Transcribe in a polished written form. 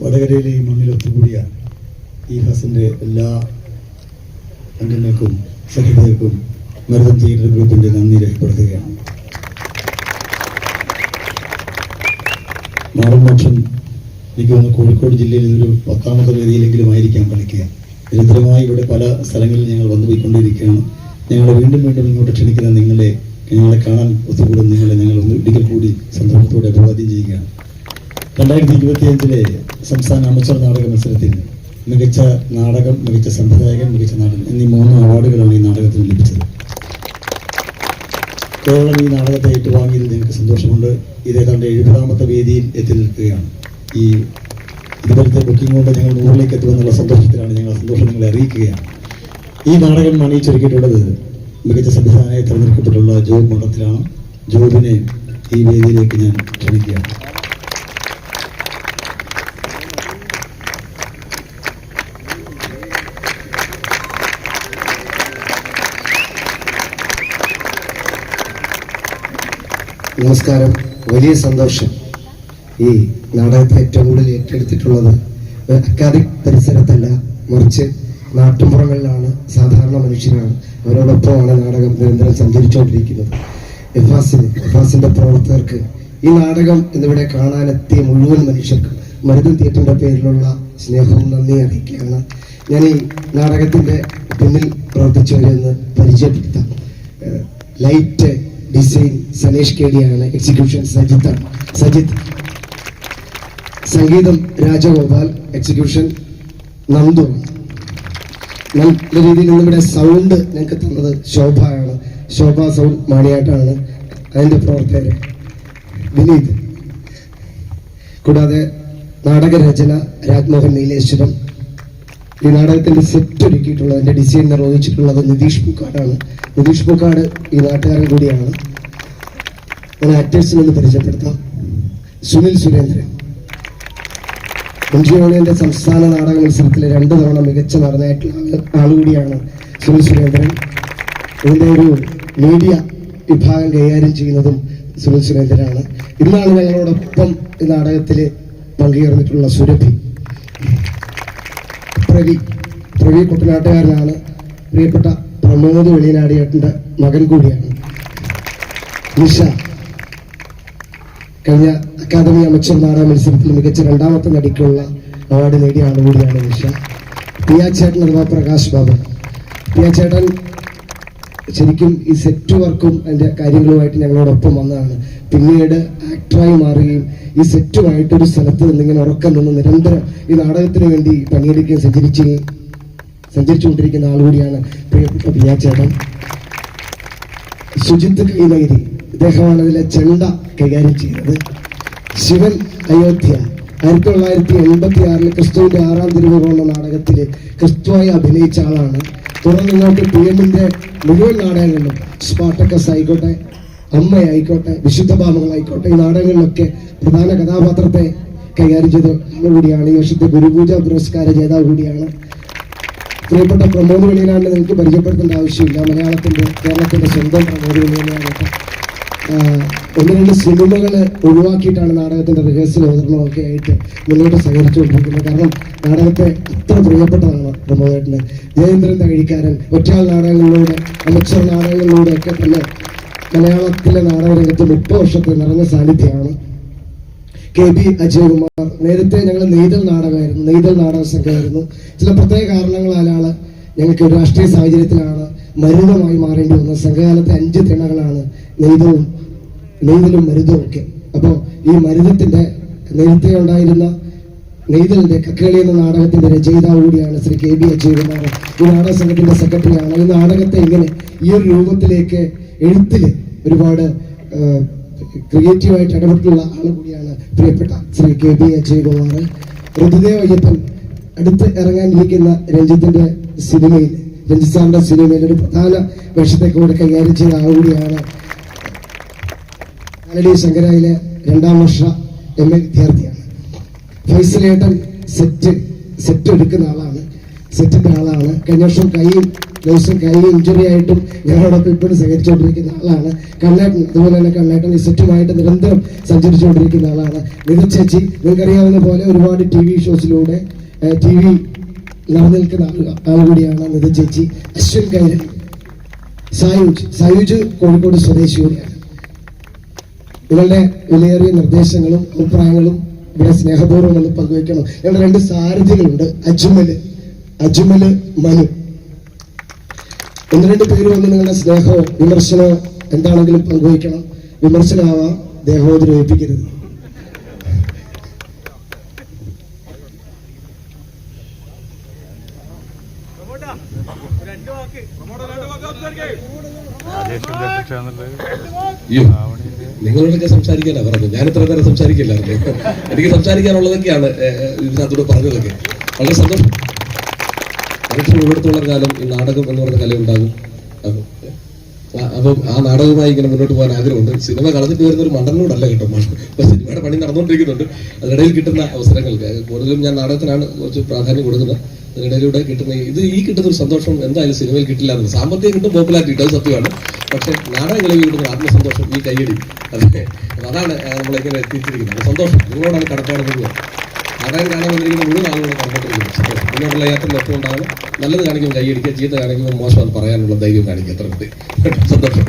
വടകരയിലെ ഈ മണ്ണിൽ ഒത്തുകൂടിയ ഈ ഹസന്റെ എല്ലാ അംഗങ്ങൾക്കും സഹിതർക്കും മരുതം തിയേറ്റർ ഗ്രൂപ്പിന്റെ നന്ദി രേഖപ്പെടുത്തുകയാണ്. നാടൻ മോക്ഷം എനിക്ക് തോന്നുന്നു കോഴിക്കോട് ജില്ലയിൽ ഇതൊരു 10ാമത്തെ വേദിയിലെങ്കിലും ആയിരിക്കാം കളിക്കുക. നിരന്തരമായി ഇവിടെ പല സ്ഥലങ്ങളിൽ ഞങ്ങൾ വന്നുപോയിക്കൊണ്ടിരിക്കുകയാണ്. ഞങ്ങളെ വീണ്ടും വീണ്ടും ഇങ്ങോട്ട് ക്ഷണിക്കുന്ന ഞങ്ങളെ കാണാൻ ഒത്തുകൂടുന്ന നിങ്ങളെ ഞങ്ങൾ ഒരിക്കൽ കൂടി സന്തോഷത്തോടെ അഭിവാദ്യം ചെയ്യുകയാണ്. 2025 സംസ്ഥാന അമച്ചർ നാടക മത്സരത്തിൽ മികച്ച നാടകം, മികച്ച സംവിധായകൻ, മികച്ച നടൻ എന്നീ 3 അവാർഡുകളാണ് ഈ നാടകത്തിന് ലഭിച്ചത്. കേരളം ഈ നാടകത്തെ ഏറ്റുവാങ്ങിയതിൽ ഞങ്ങൾക്ക് സന്തോഷമുണ്ട്. ഇതേതാണ്ട് 70ാമത്തെ വേദിയിൽ എത്തി നിൽക്കുകയാണ്. ഈ ഇതുപോലത്തെ ബുക്കിംഗ് കൊണ്ട് ഞങ്ങൾ 100ലേക്ക് എത്തുമെന്നുള്ള സന്തോഷത്തിലാണ്. ഞങ്ങൾ സന്തോഷം നിങ്ങളെ അറിയിക്കുകയാണ്. ഈ നാടകം അണിയിച്ചൊരുക്കിയിട്ടുള്ളത് മികച്ച സംവിധാനമായി തെരഞ്ഞെടുക്കപ്പെട്ടുള്ള ജോബ് മഠത്തിലാണ്. ജോബിനെ ഈ വേദിയിലേക്ക് ഞാൻ ക്ഷണിക്കുകയാണ്. നമസ്കാരം. വലിയ സന്തോഷം. ഈ നാടകത്തെ ഏറ്റവും കൂടുതൽ ഏറ്റെടുത്തിട്ടുള്ളത് അക്കാദമിക് പരിസരത്തല്ല, മറിച്ച് നാട്ടുമ്പുറങ്ങളിലാണ്. സാധാരണ മനുഷ്യരാണ്. അവരോടൊപ്പമാണ് നാടകം നിരന്തരം സഞ്ചരിച്ചുകൊണ്ടിരിക്കുന്നത്. എഫാസിന്റെ പ്രവർത്തകർക്ക്, ഈ നാടകം എന്നിവിടെ കാണാനെത്തിയ മുഴുവൻ മനുഷ്യർക്കും മരുതം തിയേറ്ററിന്റെ പേരിലുള്ള സ്നേഹവും നന്ദി അറിയിക്കുകയാണ്. ഞാൻ ഈ നാടകത്തിന്റെ പിന്നിൽ പ്രവർത്തിച്ചവരെന്ന് പരിചയപ്പെടുത്താം. ലൈറ്റ് ഡിസൈൻ സനേഷ് കേടിയാണ്. എക്സിക്യൂഷൻ സജിത്ത്. സംഗീതം രാജഗോപാൽ. എക്സിക്യൂഷൻ നന്ദു. നല്ല രീതിയിൽ ഇന്നിവിടെ സൗണ്ട് ഞങ്ങൾക്ക് തന്നത് ശോഭയാണ്. ശോഭ സൗണ്ട് മാണിയാട്ടാണ്. അതിന്റെ പ്രവർത്തകര് വിനീത്. കൂടാതെ നാടകരചന രാജ്മോഹൻ നീലേശ്വരം. ഈ നാടകത്തിന്റെ സെറ്റ് ഒരുക്കിയിട്ടുള്ളത്, അതിന്റെ ഡിസൈൻ നിർവഹിച്ചിട്ടുള്ളത് നിതീഷ് പൂക്കാടാണ്. നിതീഷ് പൂക്കാട് ഈ നാട്ടുകാരൻ കൂടിയാണ്. ഞാൻ ആക്ടേഴ്സിനെ ഒന്ന് പരിചയപ്പെടുത്താം. സുനിൽ സുരേന്ദ്രൻ. MG സംസ്ഥാന നാടക മത്സരത്തിലെ 2 തവണ മികച്ച നടനായിട്ടുള്ള ആളുകൂടിയാണ് സുനിൽ സുരേന്ദ്രൻ. ഇതിന്റെ ഒരു മീഡിയ വിഭാഗം കൈകാര്യം ചെയ്യുന്നതും സുനിൽ സുരേന്ദ്രനാണ്. ഇന്നാണ് ഞങ്ങളോടൊപ്പം ഈ നാടകത്തിൽ പങ്കുചേർന്നിട്ടുള്ള സുരഭി. പ്രവി കുട്ടനാട്ടുകാരനാണ്. പ്രിയപ്പെട്ട പ്രമോദ് വെളിയനാടിയേട്ടന്റെ മകൻ കൂടിയാണ്. നിഷ. കഴിഞ്ഞ അക്കാദമി അമച്ചർ നാടക മത്സരത്തിൽ മികച്ച 2ാമത്തെ നടിക്കുള്ള അവാർഡ് നേടിയ ആളുകൂടിയാണ് നിഷ. പിയാച്ചേട്ടൻ അഥവാ പ്രകാശ് ബാബു. പിയാച്ചേട്ടൻ ശരിക്കും ഈ സെറ്റ് വർക്കും അതിന്റെ കാര്യങ്ങളുമായിട്ട് ഞങ്ങളോടൊപ്പം വന്നതാണ്. പിന്നീട് ആക്ടറായി മാറുകയും ഈ സെറ്റുമായിട്ടൊരു സ്ഥലത്ത് നിന്നിങ്ങനെ ഉറക്കം നിന്ന് നിരന്തരം ഈ നാടകത്തിന് വേണ്ടി പണിയെടുക്കുകയും സഞ്ചരിച്ചുകൊണ്ടിരിക്കുന്ന ആളുകൂടിയാണ് പ്രിയപ്പെട്ട പിയാച്ചേട്ടൻ. സുജിത്ത് കൈനഗിരി. ഇദ്ദേഹമാണ് അതിലെ ചെണ്ട കൈകാര്യം ചെയ്യുന്നത്. ശിവൻ അയോധ്യ. 1986 ക്രിസ്തുവിന്റെ 6ാം തിരുമുഖം എന്ന നാടകത്തില് ക്രിസ്തുവായി അഭിനയിച്ച ആളാണ്. തുടർന്ന് ഇങ്ങോട്ട് PM-ന്റെ മുഴുവൻ നാടകങ്ങളിലും, സ്പാർട്ടക്കസ് ആയിക്കോട്ടെ, അമ്മയായിക്കോട്ടെ, വിശുദ്ധ ഭാവങ്ങളായിക്കോട്ടെ, ഈ നാടകങ്ങളിലൊക്കെ പ്രധാന കഥാപാത്രത്തെ കൈകാര്യം ചെയ്ത ആളുകൂടിയാണ്. ഈ വർഷത്തെ ഗുരുപൂജ പുരസ്കാര ജേതാവ് കൂടിയാണ്. പ്രിയപ്പെട്ട പ്രമോദ് വെളിയനാടിനെ നിങ്ങൾക്ക് പരിചയപ്പെടുത്തേണ്ട ആവശ്യമില്ല. കേരളത്തിന്റെ സ്വന്തം പ്രമോദ് വെളിയനാടൊക്കെ 1-2 സിനിമകൾ ഒഴിവാക്കിയിട്ടാണ് നാടകത്തിന്റെ റിഹേഴ്സൽ അവതരണമൊക്കെ ആയിട്ട് മുന്നോട്ട് സഹകരിച്ചുകൊണ്ടിരിക്കുന്നത്. കാരണം നാടകത്തെ അത്ര പ്രിയപ്പെട്ടതാണ് പ്രമോദേട്ടന്. ജയേന്ദ്രൻ തകഴിക്കാരൻ ഒറ്റയാൾ നാടകങ്ങളിലൂടെ, അമച്ചർ നാടകങ്ങളിലൂടെ ഒക്കെ തന്നെ മലയാളത്തിലെ നാടകരംഗത്ത് 30 വർഷത്തെ നിറഞ്ഞ സാന്നിധ്യമാണ്. KB അജയകുമാർ. നേരത്തെ ഞങ്ങൾ നെയ്തൽ നാടക സംഘമായിരുന്നു. ചില പ്രത്യേക കാരണങ്ങളാലാണ് ഞങ്ങൾക്ക് ഒരു രാഷ്ട്രീയ സാഹചര്യത്തിലാണ് മരുതമായി മാറേണ്ടി വന്നത്. സംഘകാലത്തെ 5 തിണകളാണ് നെയ്തലും മരുതവും ഒക്കെ. അപ്പോൾ ഈ മരുതത്തിന്റെ നേരത്തെ ഉണ്ടായിരുന്ന നെയ്തലിന്റെ കക്കേളി എന്ന നാടകത്തിന്റെ രചയിതാവ് കൂടിയാണ് ശ്രീ KB അജയകുമാർ. ഈ നാടക സംഘത്തിന്റെ സെക്രട്ടറിയാണ്. ഈ നാടകത്തെ ഇങ്ങനെ ഈ ഒരു രൂപത്തിലേക്ക് എഴുത്തില് ഒരുപാട് ക്രിയേറ്റീവായിട്ട് ഇടപെട്ടുള്ള ആൾ കൂടിയാണ് പ്രിയപ്പെട്ട ശ്രീ KB അജയകുമാർ. ഋതുദേവ് അയ്യപ്പൻ. അടുത്ത് ഇറങ്ങാനിരിക്കുന്ന രഞ്ജിത്തിന്റെ സിനിമയിൽ, രഞ്ജിത് സാറിന്റെ സിനിമയിൽ ഒരു പ്രധാന വേഷത്തെ കൂടെ കൈകാര്യം ചെയ്ത ആൾ കൂടിയാണ്. കാലടി ശങ്കരയിലെ 2ാം വർഷ MA വിദ്യാർത്ഥിയാണ്. ഫൈസലേട്ടൻ സെറ്റ് സെറ്റ് എടുക്കുന്ന ആളാണ്, സെറ്റിന്റെ ആളാണ്. കഴിഞ്ഞ വർഷം കൈ ഇഞ്ചുറി ആയിട്ടും ഞങ്ങളോടൊപ്പം ഇപ്പോഴും സഹകരിച്ചുകൊണ്ടിരിക്കുന്ന ആളാണ്. കണ്ണേട്ടൻ അതുപോലെ തന്നെ കണ്ണേട്ടൻ ഈ സെറ്റുമായിട്ട് നിരന്തരം സഞ്ചരിച്ചുകൊണ്ടിരിക്കുന്ന ആളാണ്. നിധി ചേച്ചി നിങ്ങൾക്കറിയാവുന്ന പോലെ ഒരുപാട് TV ഷോസിലൂടെ TV നിലനിൽക്കുന്ന ആൾ കൂടിയാണ് നിധി ചേച്ചി. അശ്വിൻ കൈരളി, സായൂജ് കോഴിക്കോട് സ്വദേശി കൂടിയാണ്. നിങ്ങളുടെ വിലയേറിയ നിർദ്ദേശങ്ങളും അഭിപ്രായങ്ങളും ഇവിടെ സ്നേഹപൂർവ്വം ഒന്ന് പങ്കുവയ്ക്കണം. ഞങ്ങളുടെ 2 സാരഥികളുണ്ട്, അജ്മല് മനു. 1-2 പേര് വന്ന് നിങ്ങളുടെ സ്നേഹമോ വിമർശനമോ എന്താണെങ്കിലും പങ്കുവയ്ക്കണം. വിമർശനമാവാം, ദേഹോദ്രവിപ്പിക്കരുത്. നിങ്ങളോടൊക്കെ സംസാരിക്കാനാ പറഞ്ഞത്, ഞാൻ ഇത്ര നേരം സംസാരിക്കില്ലായിരുന്നു. എനിക്ക് സംസാരിക്കാനുള്ളതൊക്കെയാണ് ഇതിനകത്തൂടെ പറഞ്ഞതൊക്കെ. വളരെ സന്തോഷം. മനുഷ്യൻ ഉള്ളിടത്തോളം കാലം ഈ നാടകം എന്ന് പറഞ്ഞ കല ഉണ്ടാകും. അപ്പം ആ നാടകവുമായി ഇങ്ങനെ മുന്നോട്ട് പോകാൻ ആഗ്രഹമുണ്ട്. സിനിമ കളഞ്ഞിട്ട് വരുന്ന ഒരു മണ്ടനോടല്ല കേട്ടോ, ഇപ്പൊ സിനിമയുടെ പണി നടന്നുകൊണ്ടിരിക്കുന്നുണ്ട്. അതിനിടയിൽ കിട്ടുന്ന അവസരങ്ങൾക്ക് കൂടുതലും ഞാൻ നാടകത്തിനാണ് കുറച്ച് പ്രാധാന്യം കൊടുക്കുന്നത്. അതിനിടയിലൂടെ കിട്ടുന്ന കിട്ടുന്ന ഒരു സന്തോഷം എന്തായാലും സിനിമയിൽ കിട്ടില്ല എന്ന്. സാമ്പത്തികം കിട്ടും, പോപ്പുലാരിറ്റി കിട്ടും, അത് സത്യമാണ്. പക്ഷെ നാടകങ്ങളിൽ കിട്ടുന്ന ആത്മസന്തോഷം, ഈ കയ്യടി, അതാണ് നമ്മളിങ്ങനെ എത്തിച്ചിരിക്കുന്നത്. സന്തോഷം നിങ്ങളോടാണ് കടപ്പാട് പോകുന്നത്. നാടകം കാണാൻ വന്നിരിക്കുന്ന മുഴുവൻ ആളുകളും കടപ്പെട്ടിരിക്കുന്നു. സന്തോഷം. മുന്നോട്ടുള്ള യാത്രയിൽ എപ്പോൾ ഉണ്ടാകും. നല്ലത് കാണിക്കുമ്പോൾ കൈയടിക്കുക, ചീത്ത കാണിക്കുമ്പോൾ മോശം അത് പറയാനുള്ള ധൈര്യം കാണിക്കുക. അത്ര മതി. സന്തോഷം.